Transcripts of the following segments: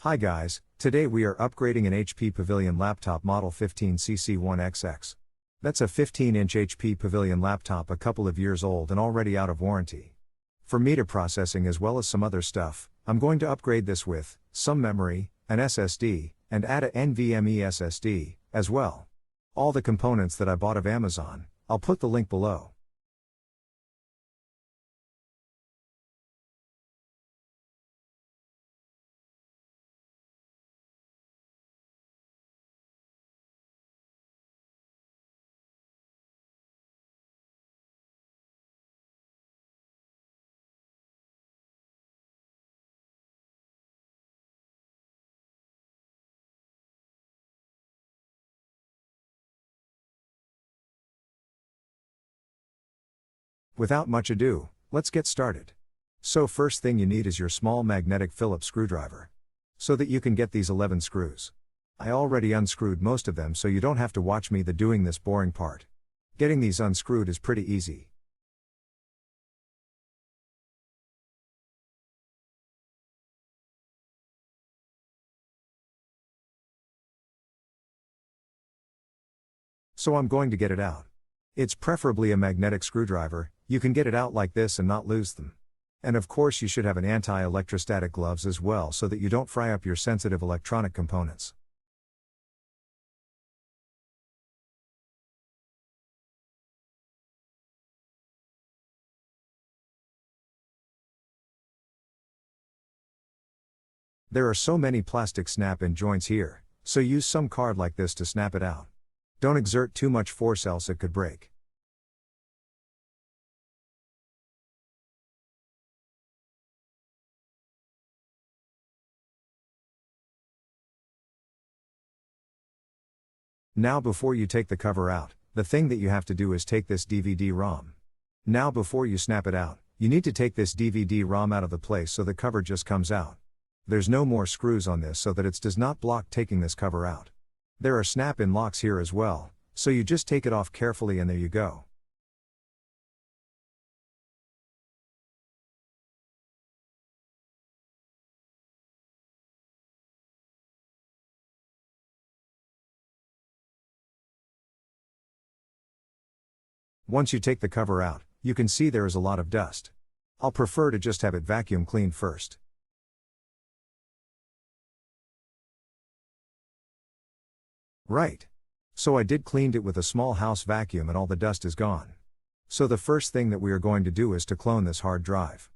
Hi guys, today we are upgrading an HP Pavilion laptop model 15cc1XX. That's a 15-inch HP Pavilion laptop a couple of years old and already out of warranty. For media processing as well as some other stuff, I'm going to upgrade this with some memory, an SSD, and add a NVMe SSD, as well. All the components that I bought of Amazon, I'll put the link below. Without much ado, let's get started. So first thing you need is your small magnetic Phillips screwdriver. So that you can get these 11 screws. I already unscrewed most of them so you don't have to watch me doing this boring part. Getting these unscrewed is pretty easy. So I'm going to get it out. It's preferably a magnetic screwdriver, you can get it out like this and not lose them. And of course you should have an anti-electrostatic gloves as well so that you don't fry up your sensitive electronic components. There are so many plastic snap-in joints here, so use some card like this to snap it out. Don't exert too much force else it could break. Now before you take the cover out, the thing that you have to do is take this DVD-ROM. Now before you snap it out, you need to take this DVD-ROM out of the place so the cover just comes out. There's no more screws on this so that it does not block taking this cover out. There are snap-in locks here as well, so you just take it off carefully and there you go. Once you take the cover out, you can see there is a lot of dust. I'll prefer to just have it vacuum cleaned first. Right. So I did cleaned it with a small house vacuum and all the dust is gone. So the first thing that we are going to do is to clone this hard drive.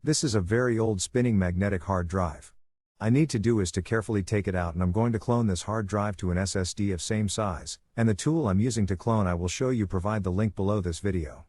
This is a very old spinning magnetic hard drive. I need to do is to carefully take it out and I'm going to clone this hard drive to an SSD of same size, and the tool I'm using to clone I will show you provide the link below this video.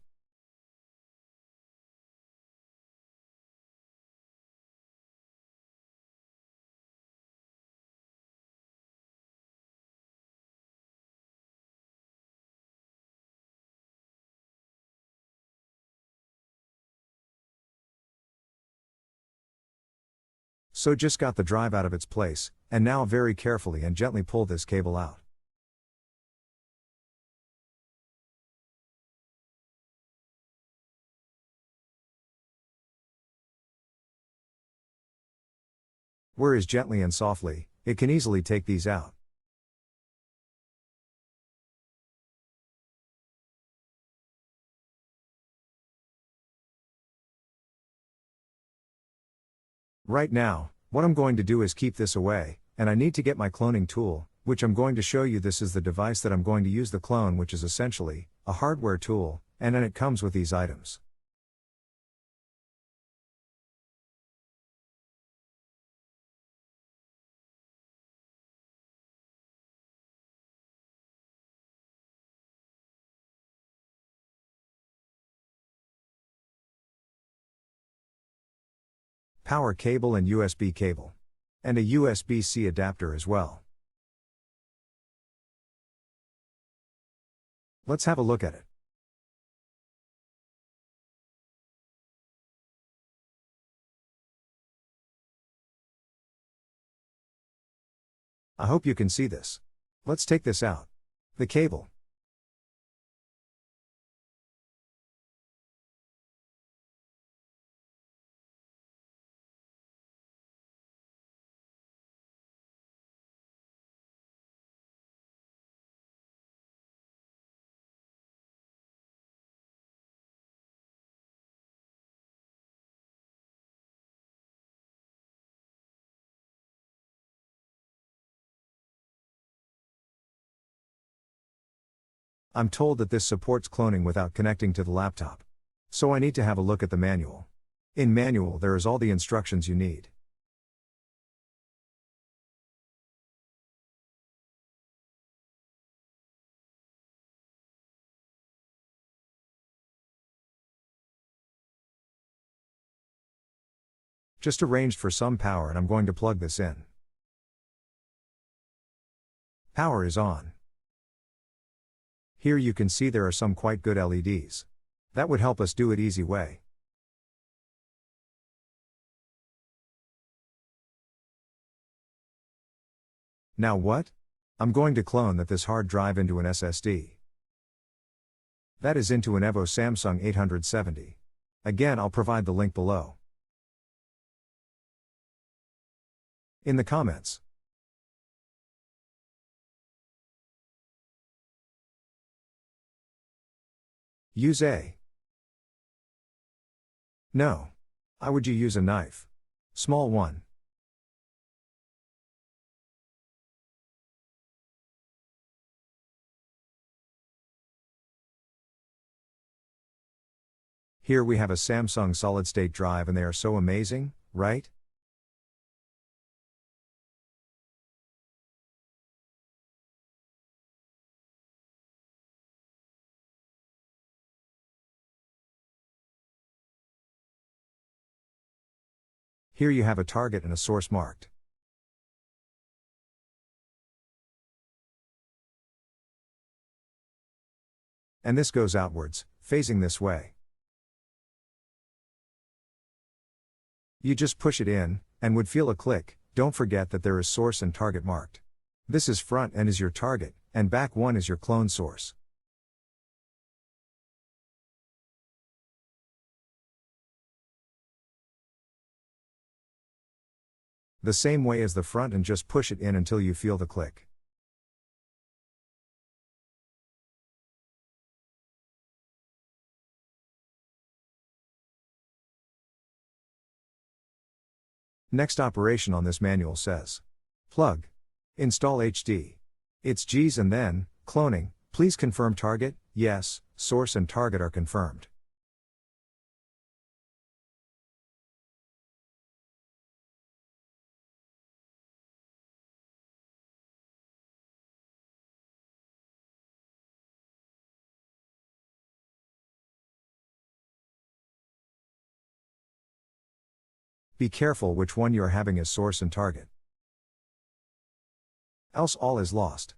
So just got the drive out of its place, and now very carefully and gently pull this cable out. Whereas gently and softly, it can easily take these out. Right now, what I'm going to do is keep this away, and I need to get my cloning tool, which I'm going to show you. This is the device that I'm going to use the clone, which is essentially a hardware tool, and then it comes with these items. Power cable and USB cable. And a USB-C adapter as well. Let's have a look at it. I hope you can see this. Let's take this out. The cable. I'm told that this supports cloning without connecting to the laptop. So I need to have a look at the manual. In manual there is all the instructions you need. Just arranged for some power and I'm going to plug this in. Power is on. Here you can see there are some quite good LEDs. That would help us do it easy way. Now what? I'm going to clone this hard drive into an SSD. That is into an Evo Samsung 870. Again, I'll provide the link below. In the comments. Use a. No. How would you use a knife? Small one. Here we have a Samsung solid-state drive and they are so amazing, right? Here you have a target and a source marked. And this goes outwards, facing this way. You just push it in, and would feel a click. Don't forget that there is source and target marked. This is front end is your target, and back one is your clone source. The same way as the front and just push it in until you feel the click. Next operation on this manual says. Plug. Install HD. It's G's and then, cloning, please confirm target, yes, source and target are confirmed. Be careful which one you are having as source and target. Else all is lost.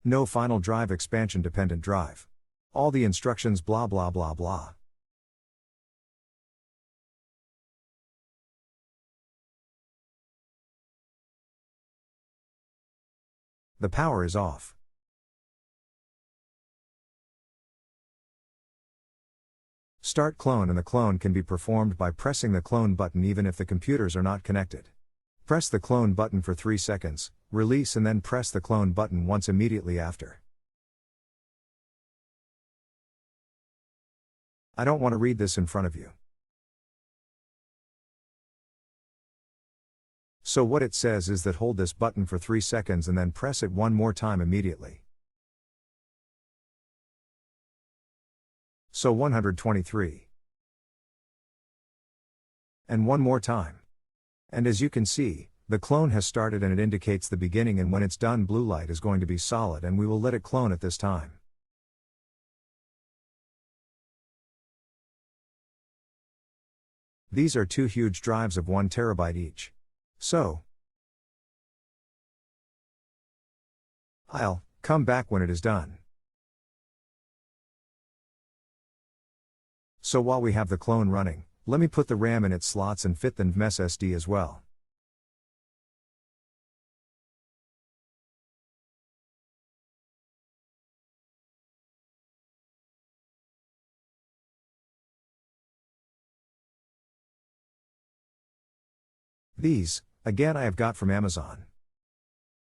No final drive expansion dependent drive. All the instructions blah blah blah blah. The power is off. Start clone and the clone can be performed by pressing the clone button even if the computers are not connected. Press the clone button for 3 seconds, release and then press the clone button once immediately after. I don't want to read this in front of you. So what it says is that hold this button for 3 seconds and then press it one more time immediately. So 123. And one more time. And as you can see, the clone has started and it indicates the beginning, and when it's done blue light is going to be solid and we will let it clone at this time. These are 2 huge drives of 1 terabyte each. So, I'll come back when it is done. So while we have the clone running, let me put the RAM in its slots and fit the NVMe SSD as well. These, again I have got from Amazon.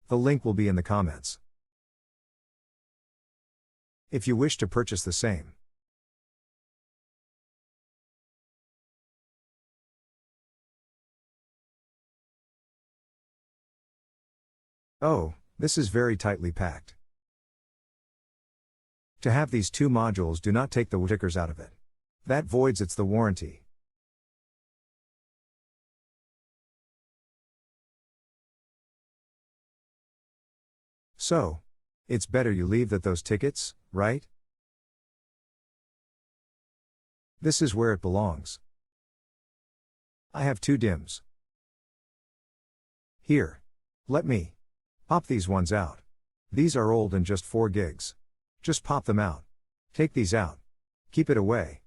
The link will be in the comments. If you wish to purchase the same. Oh, this is very tightly packed. To have these two modules, do not take the stickers out of it. That voids the warranty. So, it's better you leave those tickets, right? This is where it belongs. I have two DIMMs. Here. Let me pop these ones out. These are old and just 4 gigs. Just pop them out. Take these out. Keep it away.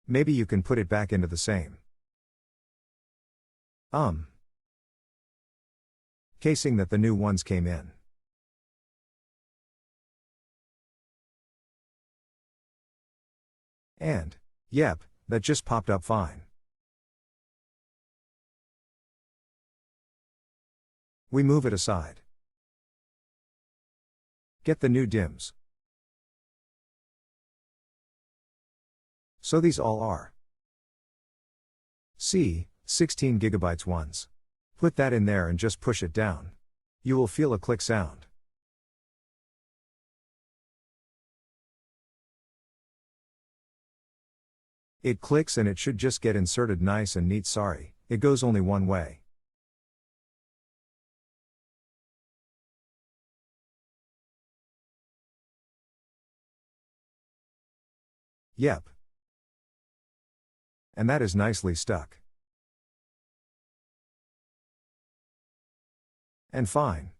Maybe you can put it back into the same casing that the new ones came in. And, yep, that just popped up fine. We move it aside. Get the new DIMMs. So these all are 16 gigabytes ones. Put that in there and just push it down. You will feel a click sound. It clicks and it should just get inserted nice and neat. Sorry, it goes only one way. Yep. And that is nicely stuck. And fine.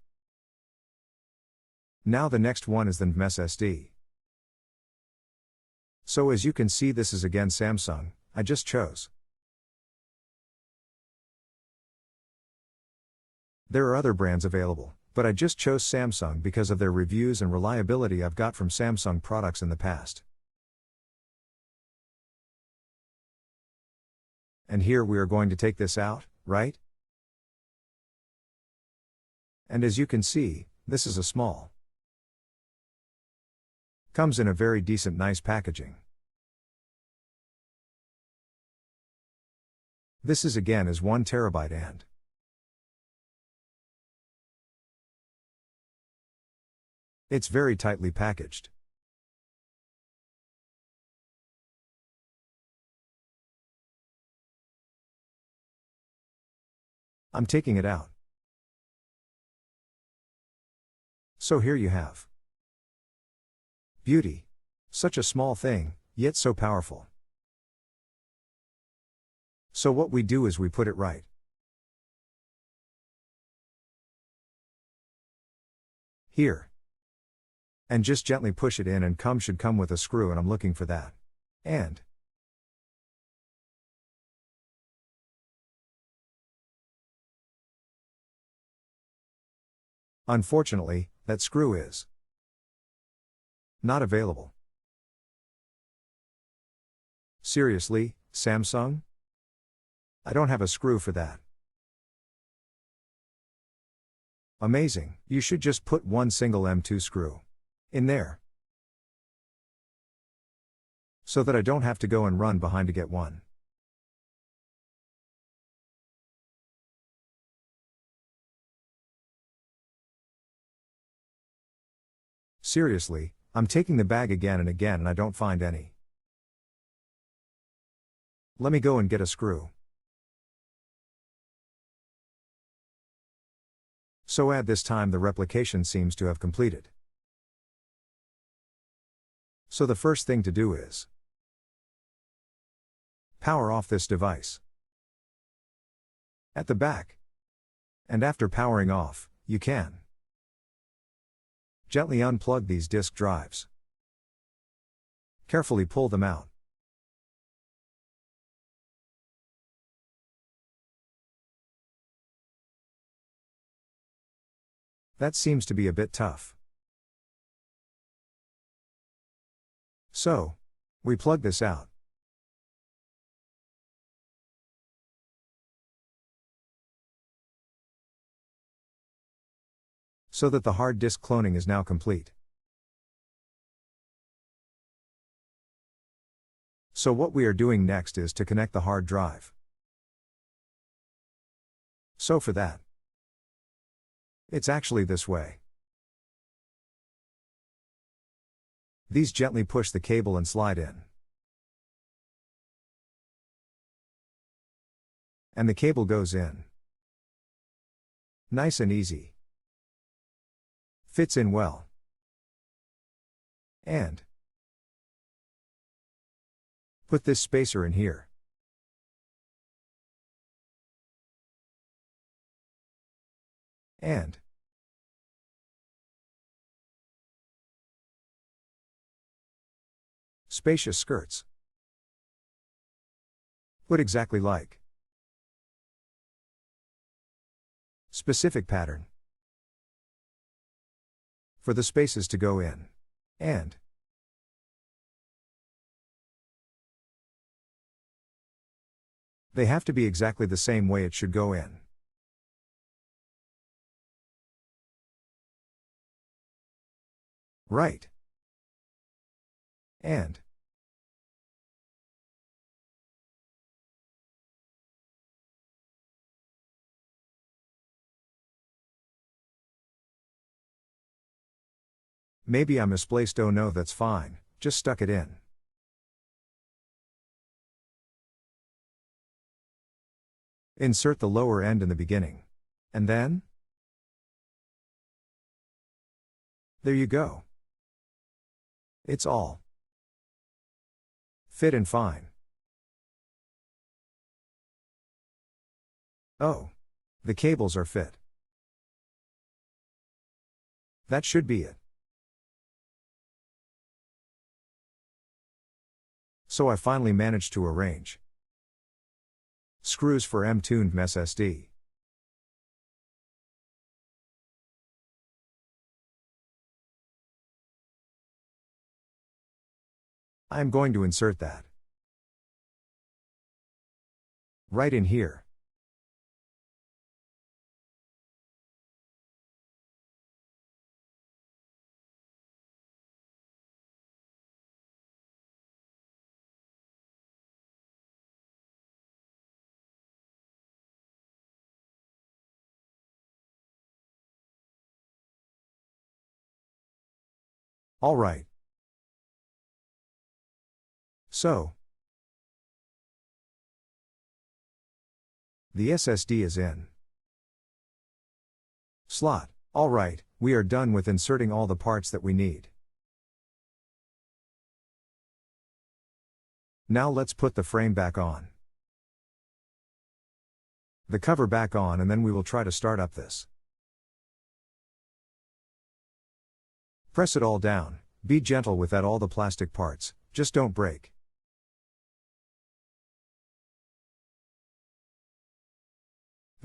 Now the next one is the NVMe SSD. So as you can see, this is again Samsung. I just chose. There are other brands available, but I just chose Samsung because of their reviews and reliability I've got from Samsung products in the past. And here we are going to take this out, right? And as you can see, this is a small. Comes in a very decent nice packaging. This is again is 1 terabyte and it's very tightly packaged. I'm taking it out. So here you have. Beauty. Such a small thing, yet so powerful. So what we do is we put it right here. And just gently push it in, and should come with a screw, and I'm looking for that. And unfortunately, that screw is not available. Seriously, Samsung? I don't have a screw for that. Amazing, you should just put one single M2 screw in there, so that I don't have to go and run behind to get one. Seriously, I'm taking the bag again and again and I don't find any. Let me go and get a screw. So at this time the replication seems to have completed. So the first thing to do is power off this device at the back. And after powering off, you can gently unplug these disk drives. Carefully pull them out. That seems to be a bit tough. So, we plug this out. So that the hard disk cloning is now complete. So what we are doing next is to connect the hard drive. So for that, it's actually this way. These gently push the cable and slide in. And the cable goes in. Nice and easy. Fits in well. And put this spacer in here. And spacious skirts. Put exactly like. Specific pattern. For the spaces to go in. And they have to be exactly the same way it should go in. Right. And maybe I misplaced. Oh no, that's fine, just stuck it in. Insert the lower end in the beginning. And then? There you go. It's all fit and fine. Oh. The cables are fit. That should be it. So I finally managed to arrange screws for NVMe SSD. I am going to insert that right in here. All right. So, the SSD is in slot. All right, we are done with inserting all the parts that we need. Now let's put the frame back on, the cover back on, and then we will try to start up this. Press it all down, be gentle with that, all the plastic parts, just don't break.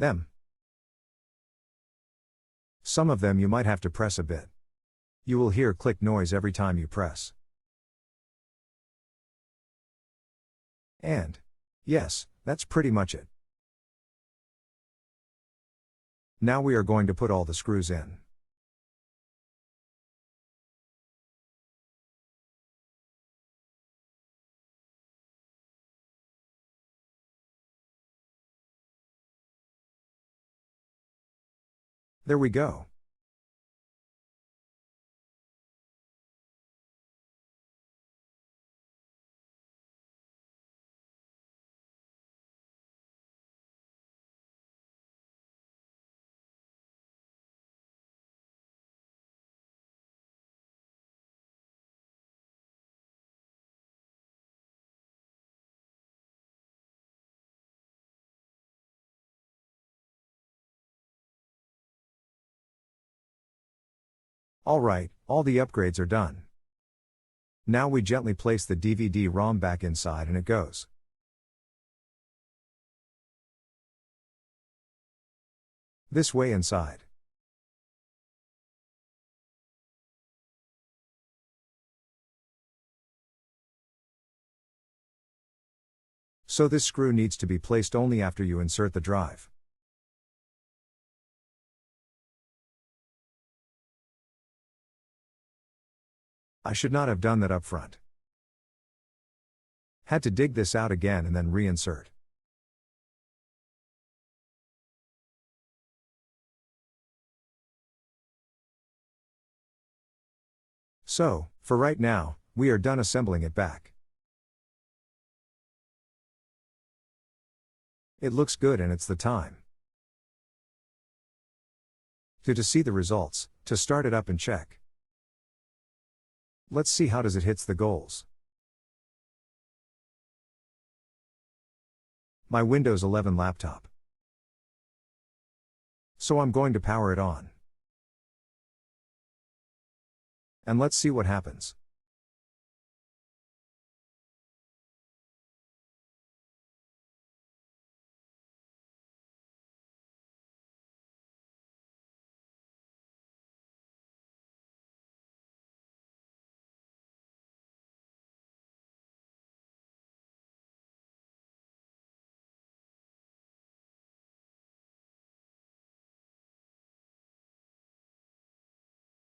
Them. Some of them you might have to press a bit. You will hear click noise every time you press. And yes, that's pretty much it. Now we are going to put all the screws in. There we go. All right, all the upgrades are done. Now we gently place the DVD-ROM back inside and it goes. This way inside. So this screw needs to be placed only after you insert the drive. I should not have done that up front. Had to dig this out again and then reinsert. So, for right now, we are done assembling it back. It looks good and it's the time to see the results, to start it up and check. Let's see how does it hits the goals. My Windows 11 laptop. So I'm going to power it on. And let's see what happens.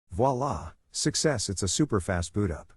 Voila, success. It's a super fast boot up.